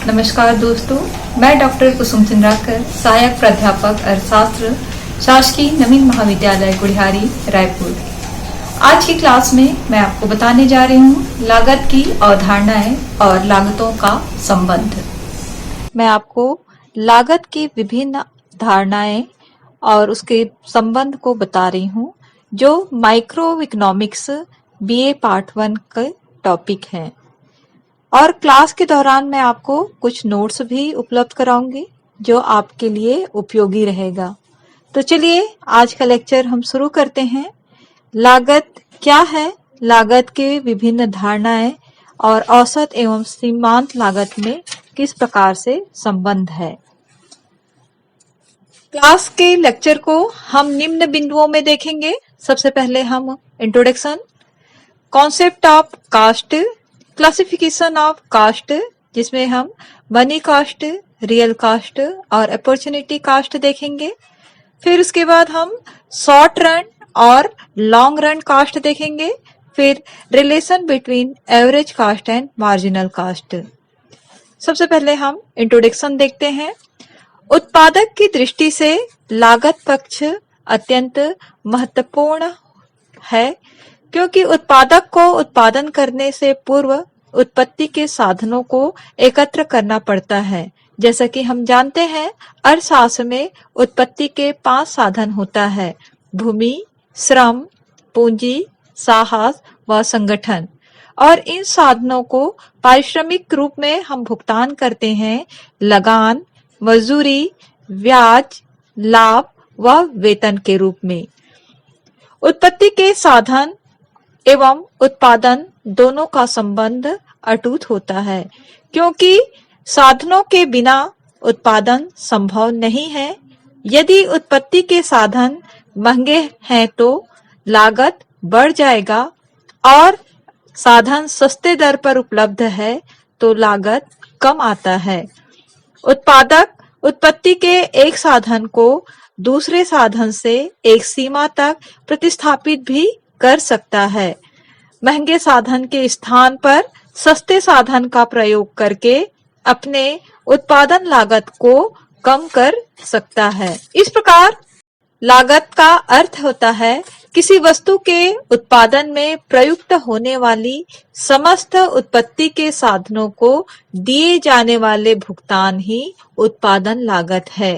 नमस्कार दोस्तों, मैं डॉक्टर कुसुम चंद्राकर, सहायक प्राध्यापक अर्थशास्त्र, शासकीय नवीन महाविद्यालय गुढ़ियारी, रायपुर। आज की क्लास में मैं आपको बताने जा रही हूँ लागत की अवधारणाएं और लागतों का संबंध। मैं आपको लागत की विभिन्न धारणाएं और उसके संबंध को बता रही हूँ, जो माइक्रो इकोनॉमिक्स बीए पार्ट 1 का टॉपिक है। और क्लास के दौरान मैं आपको कुछ नोट्स भी उपलब्ध कराऊंगी जो आपके लिए उपयोगी रहेगा। तो चलिए आज का लेक्चर हम शुरू करते हैं। लागत क्या है, लागत के विभिन्न धारणाएं और औसत एवं सीमांत लागत में किस प्रकार से संबंध है। क्लास के लेक्चर को हम निम्न बिंदुओं में देखेंगे। सबसे पहले हम introduction, concept of cost, classification of cost, जिसमें हम मनी कास्ट, रियल कास्ट और अपॉर्चुनिटी कास्ट देखेंगे। फिर उसके बाद हम शॉर्ट रन और लॉन्ग रन कास्ट देखेंगे। फिर relation between average cost and marginal cost. सबसे पहले हम इंट्रोडक्शन देखते हैं। उत्पादक की दृष्टि से लागत पक्ष अत्यंत महत्वपूर्ण है, क्योंकि उत्पादक को उत्पादन करने से पूर्व उत्पत्ति के साधनों को एकत्र करना पड़ता है। जैसा कि हम जानते हैं, अर्थशास्त्र में उत्पत्ति के 5 साधन होता है: भूमि, श्रम, पूंजी, साहस व संगठन। और इन साधनों को पारिश्रमिक रूप में हम भुगतान करते हैं लगान, मजदूरी, ब्याज, लाभ व वेतन के रूप में। उत्पत्ति के साधन एवं उत्पादन दोनों का संबंध अटूट होता है, क्योंकि साधनों के बिना उत्पादन संभव नहीं है। यदि उत्पत्ति के साधन महंगे हैं तो लागत बढ़ जाएगा, और साधन सस्ते दर पर उपलब्ध है तो लागत कम आता है। उत्पादक उत्पत्ति के एक साधन को दूसरे साधन से एक सीमा तक प्रतिस्थापित भी कर सकता है। महंगे साधन के स्थान पर सस्ते साधन का प्रयोग करके अपने उत्पादन लागत को कम कर सकता है। इस प्रकार लागत का अर्थ होता है किसी वस्तु के उत्पादन में प्रयुक्त होने वाली समस्त उत्पत्ति के साधनों को दिए जाने वाले भुगतान ही उत्पादन लागत है।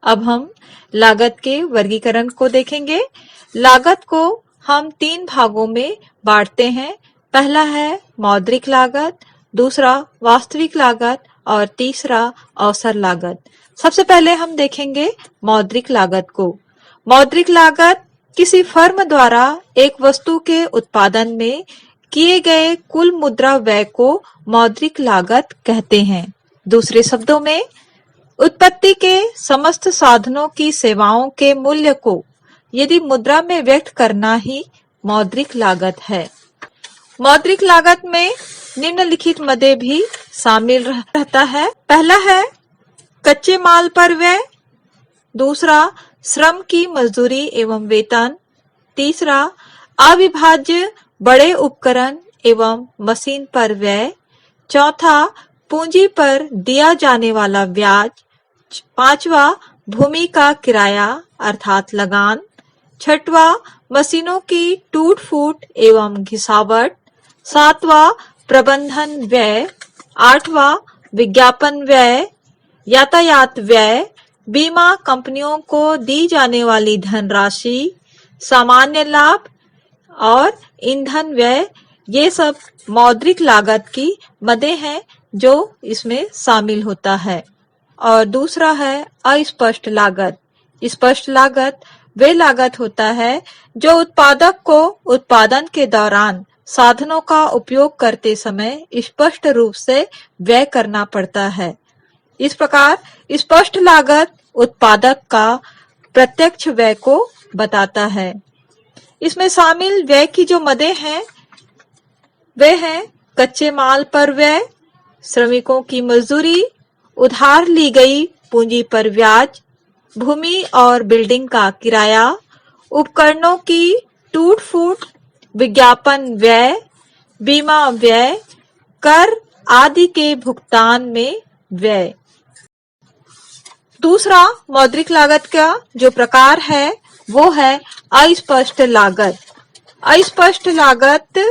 अब हम लागत के वर्गीकरण को देखेंगे। लागत को हम 3 भागों में बांटते हैं। पहला है मौद्रिक लागत, दूसरा वास्तविक लागत और तीसरा अवसर लागत। सबसे पहले हम देखेंगे मौद्रिक लागत को। मौद्रिक लागत किसी फर्म द्वारा एक वस्तु के उत्पादन में किए गए कुल मुद्रा व्यय को मौद्रिक लागत कहते हैं। दूसरे शब्दों में, उत्पत्ति के समस्त साधनों की सेवाओं के मूल्य को यदि मुद्रा में व्यक्त करना ही मौद्रिक लागत है। मौद्रिक लागत में निम्नलिखित मदे भी शामिल रहता है। पहला है कच्चे माल पर व्यय, दूसरा श्रम की मजदूरी एवं वेतन, तीसरा अविभाज्य बड़े उपकरण एवं मशीन पर व्यय, चौथा पूंजी पर दिया जाने वाला ब्याज, पांचवा भूमि का किराया अर्थात लगान, छठवां मशीनों की टूट फूट एवं घिसावट, सातवां प्रबंधन व्यय, आठवां विज्ञापन व्यय, यातायात व्यय, बीमा कंपनियों को दी जाने वाली धनराशि, सामान्य लाभ और ईंधन व्यय। ये सब मौद्रिक लागत की मदें हैं जो इसमें शामिल होता है। और दूसरा है अस्पष्ट लागत। स्पष्ट लागत वे लागत होता है जो उत्पादक को उत्पादन के दौरान साधनों का उपयोग करते समय स्पष्ट रूप से व्यय करना पड़ता है। इस प्रकार स्पष्ट लागत उत्पादक का प्रत्यक्ष व्यय को बताता है। इसमें शामिल व्यय की जो मदें हैं वे हैं कच्चे माल पर व्यय, श्रमिकों की मजदूरी, उधार ली गई पूंजी पर ब्याज, भूमि और बिल्डिंग का किराया, उपकरणों की टूट फूट, विज्ञापन व्यय, बीमा व्यय, कर आदि के भुगतान में व्यय। दूसरा मौद्रिक लागत का जो प्रकार है वो है अस्पष्ट लागत। अस्पष्ट लागत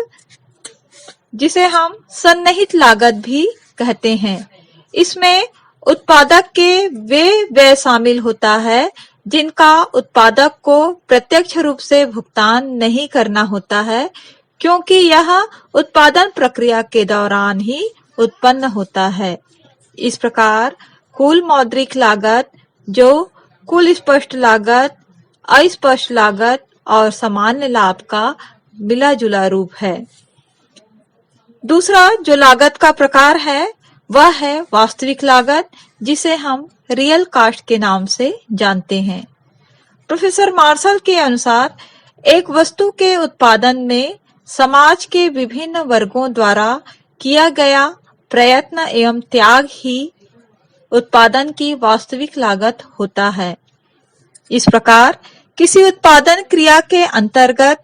जिसे हम सन्निहित लागत भी कहते हैं। इसमें उत्पादक के वे व्यय शामिल होता है जिनका उत्पादक को प्रत्यक्ष रूप से भुगतान नहीं करना होता है, क्योंकि यह उत्पादन प्रक्रिया के दौरान ही उत्पन्न होता है। इस प्रकार कुल मौद्रिक लागत जो कुल स्पष्ट लागत, अस्पष्ट लागत और सामान्य लाभ का मिला जुला रूप है। दूसरा जो लागत का प्रकार है वह है वास्तविक लागत, जिसे हम रियल कास्ट के नाम से जानते हैं। प्रोफेसर मार्शल के अनुसार एक वस्तु के उत्पादन में समाज के विभिन्न वर्गों द्वारा किया गया प्रयत्न एवं त्याग ही उत्पादन की वास्तविक लागत होता है। इस प्रकार किसी उत्पादन क्रिया के अंतर्गत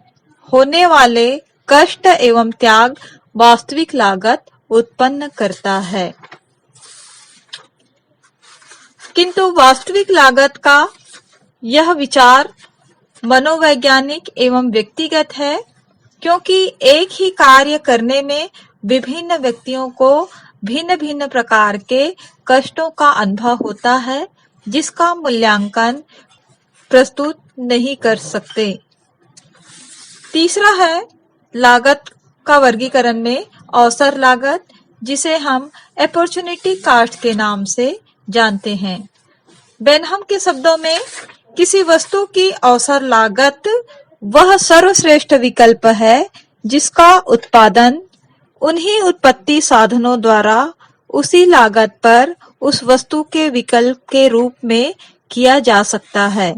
होने वाले कष्ट एवं त्याग वास्तविक लागत उत्पन्न करता है। किंतु वास्तविक लागत का यह विचार मनोवैज्ञानिक एवं व्यक्तिगत है, क्योंकि एक ही कार्य करने में विभिन्न व्यक्तियों को भिन्न भिन्न प्रकार के कष्टों का अनुभव होता है, जिसका मूल्यांकन प्रस्तुत नहीं कर सकते। तीसरा है लागत का वर्गीकरण में अवसर लागत, जिसे हम अपॉर्चुनिटी कॉस्ट के नाम से जानते हैं। बेनहम के शब्दों में किसी वस्तु की अवसर लागत वह सर्वश्रेष्ठ विकल्प है जिसका उत्पादन उन्हीं उत्पत्ति साधनों द्वारा उसी लागत पर उस वस्तु के विकल्प के रूप में किया जा सकता है।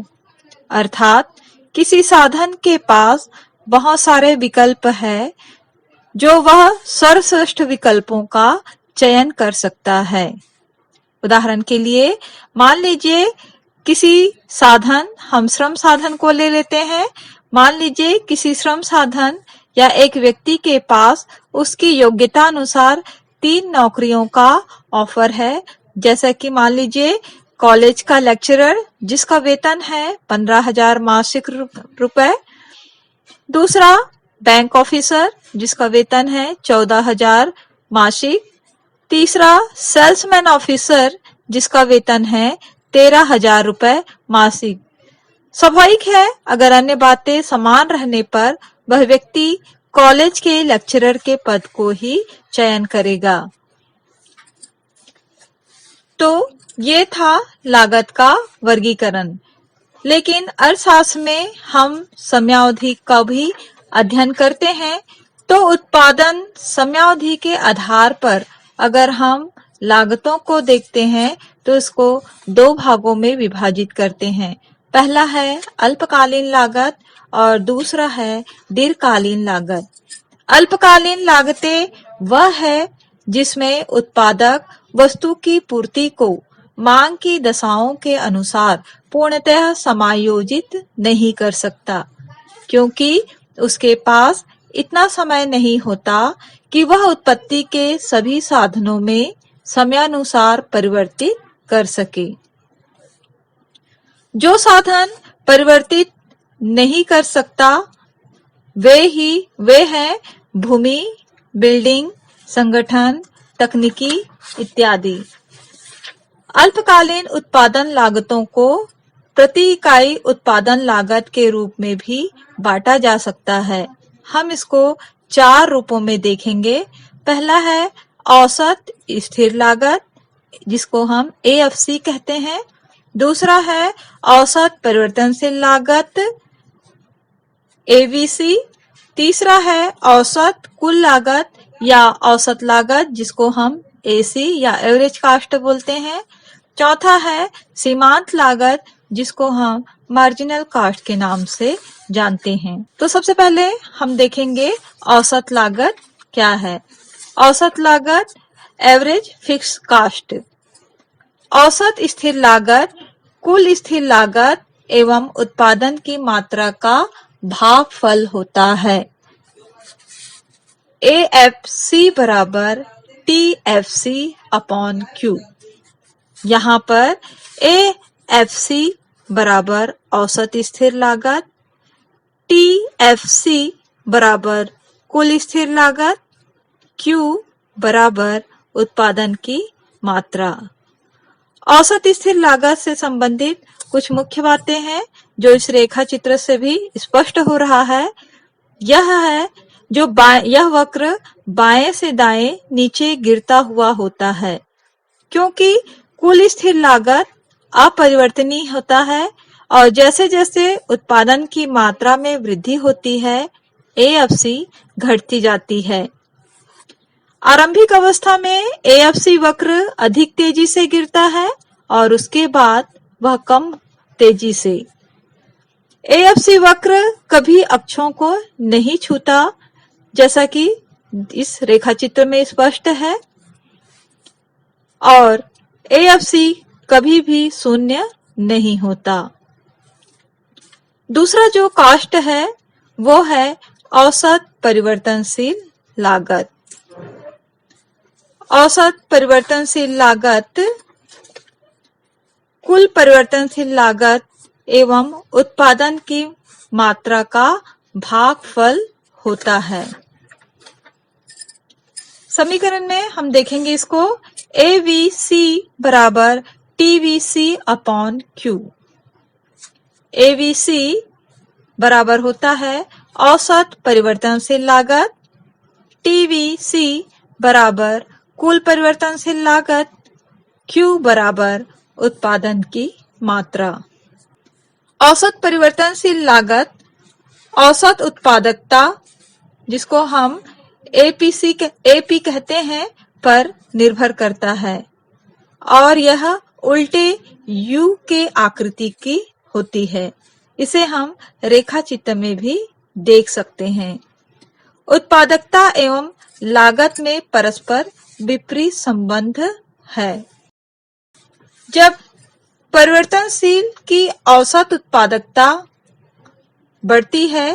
अर्थात किसी साधन के पास बहुत सारे विकल्प है जो वह सर्वश्रेष्ठ विकल्पों का चयन कर सकता है। उदाहरण के लिए मान लीजिए किसी साधन, हम श्रम साधन को ले लेते हैं। मान लीजिए किसी श्रम साधन या एक व्यक्ति के पास उसकी योग्यता अनुसार 3 नौकरियों का ऑफर है, जैसा कि मान लीजिए कॉलेज का लेक्चरर जिसका वेतन है 15,000 मासिक रुपए, दूसरा बैंक ऑफिसर जिसका वेतन है 14,000 मासिक, तीसरा सेल्समैन ऑफिसर जिसका वेतन है 13,000 रुपए मासिक। स्वाभाविक है अगर अन्य बातें समान रहने पर वह व्यक्ति कॉलेज के लेक्चरर के पद को ही चयन करेगा। तो ये था लागत का वर्गीकरण। लेकिन अर्थशास्त्र में हम समयावधि का भी अध्ययन करते हैं, तो उत्पादन समयावधि के आधार पर अगर हम लागतों को देखते हैं तो इसको 2 भागों में विभाजित करते हैं। पहला है अल्पकालीन लागत और दूसरा है दीर्घकालीन लागत। अल्पकालीन लागतें वह है जिसमें उत्पादक वस्तु की पूर्ति को मांग की दशाओं के अनुसार पूर्णतः समायोजित नहीं कर सकता, क्योंकि उसके पास इतना समय नहीं होता कि वह उत्पत्ति के सभी साधनों में समयानुसार परिवर्तित कर सके। जो साधन परिवर्तित नहीं कर सकता वे हैं भूमि, बिल्डिंग, संगठन, तकनीकी इत्यादि। अल्पकालीन उत्पादन लागतों को प्रति इकाई उत्पादन लागत के रूप में भी बांटा जा सकता है। हम इसको 4 रूपों में देखेंगे। पहला है औसत स्थिर लागत, जिसको हम AFC कहते हैं। दूसरा है औसत परिवर्तनशील लागत, ABC। तीसरा है औसत कुल लागत या औसत लागत, जिसको हम AC या एवरेज कास्ट बोलते हैं। चौथा है सीमांत लागत, जिसको हम मार्जिनल कास्ट के नाम से जानते हैं। तो सबसे पहले हम देखेंगे औसत लागत क्या है। औसत लागत एवरेज फिक्स कास्ट। औसत स्थिर लागत कुल स्थिर लागत एवं उत्पादन की मात्रा का भागफल होता है। AFC बराबर TFC अपॉन Q। यहाँ पर AFC बराबर औसत स्थिर लागत, TFC बराबर कुल स्थिर लागत, Q बराबर उत्पादन की मात्रा। औसत स्थिर लागत से संबंधित कुछ मुख्य बातें हैं जो इस रेखा चित्र से भी स्पष्ट हो रहा है। यह है यह वक्र बाएं से दाएं नीचे गिरता हुआ होता है, क्योंकि कुल स्थिर लागत अपरिवर्तनीय होता है और जैसे जैसे उत्पादन की मात्रा में वृद्धि होती है, AFC घटती जाती है। आरंभिक अवस्था में AFC वक्र अधिक तेजी से गिरता है और उसके बाद वह कम तेजी से। AFC वक्र कभी अक्षों को नहीं छूता, जैसा कि इस रेखा चित्र में स्पष्ट है, और AFC कभी भी शून्य नहीं होता। दूसरा जो कास्ट है वो है औसत परिवर्तनशील लागत। औसत परिवर्तनशील लागत कुल परिवर्तनशील लागत एवं उत्पादन की मात्रा का भागफल होता है। समीकरण में हम देखेंगे इसको, AVC बराबर TVC अपॉन Q। AVC बराबर होता है औसत परिवर्तनशील लागत, TVC बराबर कुल परिवर्तनशील लागत, Q बराबर उत्पादन की मात्रा। औसत परिवर्तनशील लागत औसत उत्पादकता, जिसको हम AP कहते हैं, पर निर्भर करता है और यह उल्टे U के आकृति की होती है। इसे हम रेखा चित्र में भी देख सकते हैं। उत्पादकता एवं लागत में परस्पर विपरीत संबंध है। जब परिवर्तनशील की औसत उत्पादकता बढ़ती है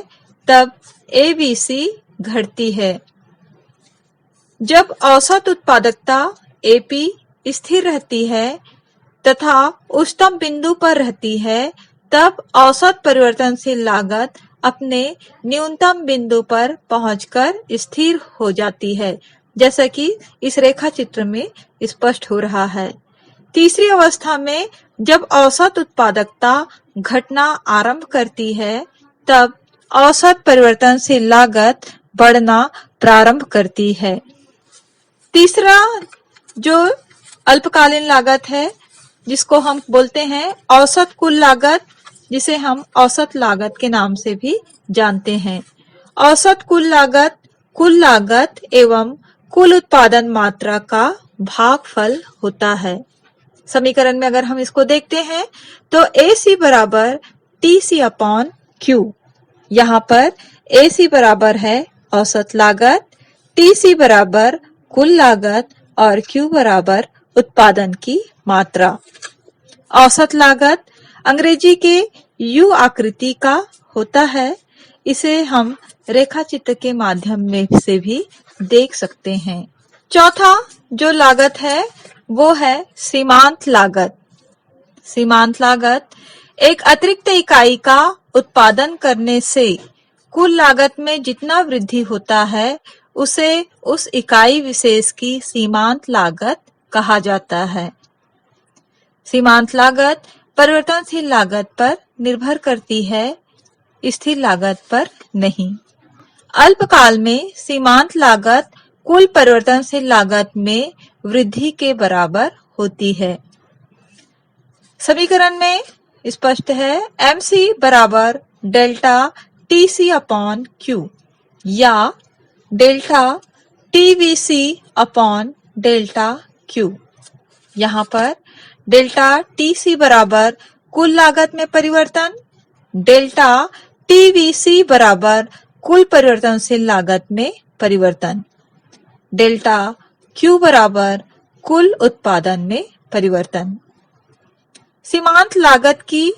तब ABC घटती है। जब औसत उत्पादकता AP स्थिर रहती है तथा उच्चतम बिंदु पर रहती है, तब औसत परिवर्तनशील लागत अपने न्यूनतम बिंदु पर पहुंचकर स्थिर हो जाती है, जैसा कि इस रेखा चित्र में स्पष्ट हो रहा है। तीसरी अवस्था में जब औसत उत्पादकता घटना आरंभ करती है, तब औसत परिवर्तनशील लागत बढ़ना प्रारंभ करती है। तीसरा जो अल्पकालीन लागत है, जिसको हम बोलते हैं औसत कुल लागत, जिसे हम औसत लागत के नाम से भी जानते हैं। औसत कुल लागत एवं कुल उत्पादन मात्रा का भागफल होता है। समीकरण में अगर हम इसको देखते हैं तो AC बराबर TC अपॉन Q। यहाँ पर AC बराबर है औसत लागत, TC बराबर कुल लागत और Q बराबर उत्पादन की मात्रा। औसत लागत अंग्रेजी के U आकृति का होता है। इसे हम रेखा चित्र के माध्यम से भी देख सकते हैं। चौथा जो लागत है वो है सीमांत लागत। सीमांत लागत एक अतिरिक्त इकाई का उत्पादन करने से कुल लागत में जितना वृद्धि होता है, उसे उस इकाई विशेष की सीमांत लागत कहा जाता है। सीमांत लागत परिवर्तनशील लागत पर निर्भर करती है, स्थिर लागत पर नहीं। अल्पकाल में सीमांत लागत कुल परिवर्तनशील लागत में वृद्धि के बराबर होती है। समीकरण में स्पष्ट है, MC बराबर डेल्टा TC अपॉन Q या delta TVC upon delta Q। यहाँ पर डेल्टा TC बराबर कुल लागत में परिवर्तन, डेल्टा TVC बराबर कुल परिवर्तनशील लागत में परिवर्तन, डेल्टा Q बराबर कुल उत्पादन में परिवर्तन। सीमांत लागत की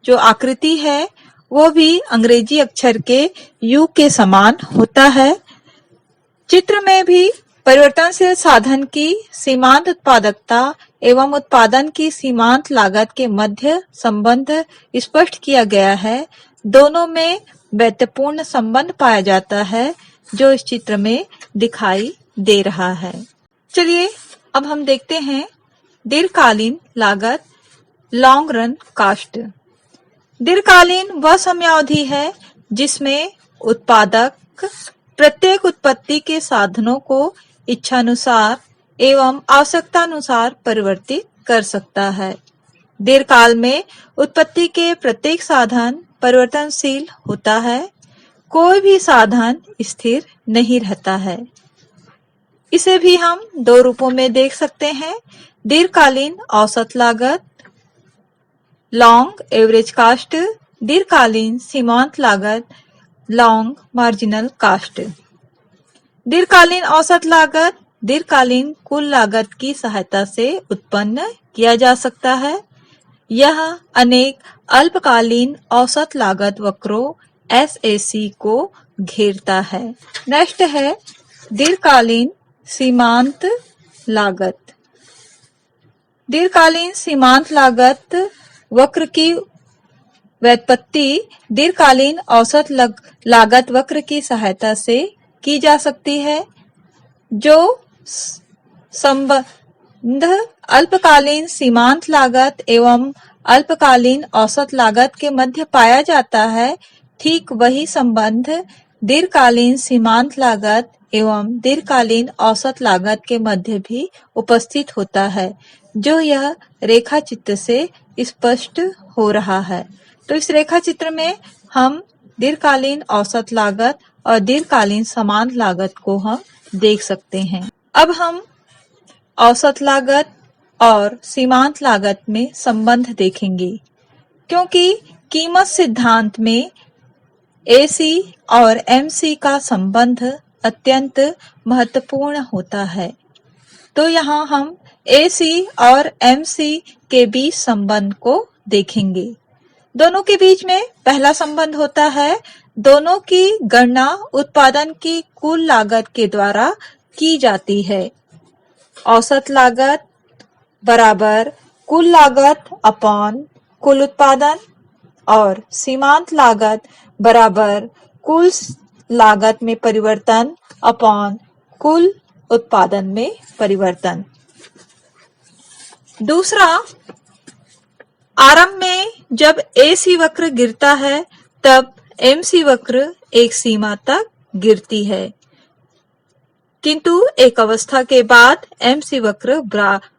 जो आकृति है वो भी अंग्रेजी अक्षर के U के समान होता है। चित्र में भी परिवर्तनशील साधन की सीमांत उत्पादकता एवं उत्पादन की सीमांत लागत के मध्य संबंध स्पष्ट किया गया है। दोनों में वैधपूर्ण संबंध पाया जाता है जो इस चित्र में दिखाई दे रहा है। चलिए अब हम देखते हैं दीर्घकालीन लागत, लॉन्ग रन कॉस्ट। दीर्घकालीन वह समयावधि है जिसमें उत्पादक प्रत्येक उत्पत्ति के साधनों को इच्छानुसार एवं आवश्यकतानुसार परिवर्तित कर सकता है। दीर्घकाल में उत्पत्ति के प्रत्येक साधन परिवर्तनशील होता है। कोई भी साधन स्थिर नहीं रहता है। इसे भी हम दो रूपों में देख सकते हैं, दीर्घकालीन औसत लागत, लॉन्ग एवरेज कॉस्ट, दीर्घकालीन सीमांत लागत, लॉन्ग मार्जिनल कॉस्ट। दीर्घकालीन औसत लागत दीर्घकालीन कुल लागत की सहायता से उत्पन्न किया जा सकता है। यह अनेक अल्पकालीन औसत लागत वक्रों SAC को घेरता है। नेक्स्ट है दीर्घकालीन सीमांत लागत। दीर्घकालीन सीमांत लागत वक्र की व्युत्पत्ति दीर्घकालीन औसत लागत वक्र की सहायता से की जा सकती है। जो संबंध अल्पकालीन सीमांत लागत एवं अल्पकालीन औसत लागत के मध्य पाया जाता है, ठीक वही संबंध दीर्घकालीन सीमांत लागत एवं दीर्घकालीन औसत लागत के मध्य भी उपस्थित होता है, जो यह रेखा चित्र से स्पष्ट हो रहा है। तो इस रेखा चित्र में हम दीर्घकालीन औसत लागत और दीर्घकालीन सीमांत लागत को हम देख सकते हैं। अब हम औसत लागत और सीमांत लागत में संबंध देखेंगे, क्योंकि कीमत सिद्धांत में AC और MC का संबंध अत्यंत महत्वपूर्ण होता है। तो यहाँ हम AC और MC के बीच संबंध को देखेंगे। दोनों के बीच में पहला संबंध होता है, दोनों की गणना उत्पादन की कुल लागत के द्वारा की जाती है। औसत लागत बराबर कुल लागत अपॉन कुल उत्पादन और सीमांत लागत बराबर कुल लागत में परिवर्तन अपॉन कुल उत्पादन में परिवर्तन। दूसरा, आरंभ में जब AC वक्र गिरता है तब MC वक्र एक सीमा तक गिरती है, किंतु एक अवस्था के बाद MC वक्र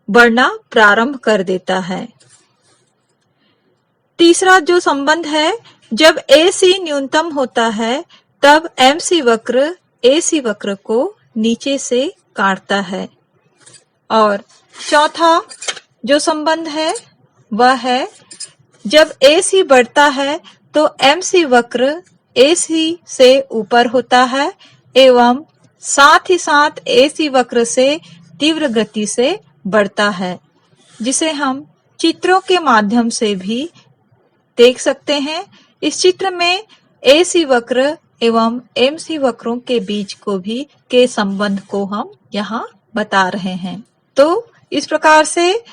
बढ़ना प्रारंभ कर देता है। तीसरा जो संबंध है, जब AC न्यूनतम होता है तब MC वक्र AC वक्र को नीचे से काटता है। और चौथा जो संबंध है वह है, जब AC बढ़ता है तो MC वक्र AC से ऊपर होता है एवं साथ ही साथ AC वक्र से तीव्र गति से बढ़ता है, जिसे हम चित्रों के माध्यम से भी देख सकते हैं। इस चित्र में AC वक्र एवं MC वक्रों के बीच के संबंध को हम यहाँ बता रहे हैं। तो इस प्रकार से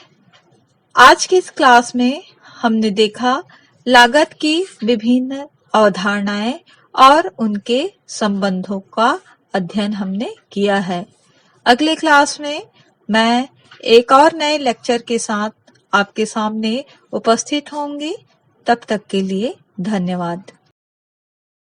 आज की इस क्लास में हमने देखा लागत की विभिन्न अवधारणाएं और उनके संबंधों का अध्ययन हमने किया है। अगले क्लास में मैं एक और नए लेक्चर के साथ आपके सामने उपस्थित होंगी। तब तक के लिए धन्यवाद।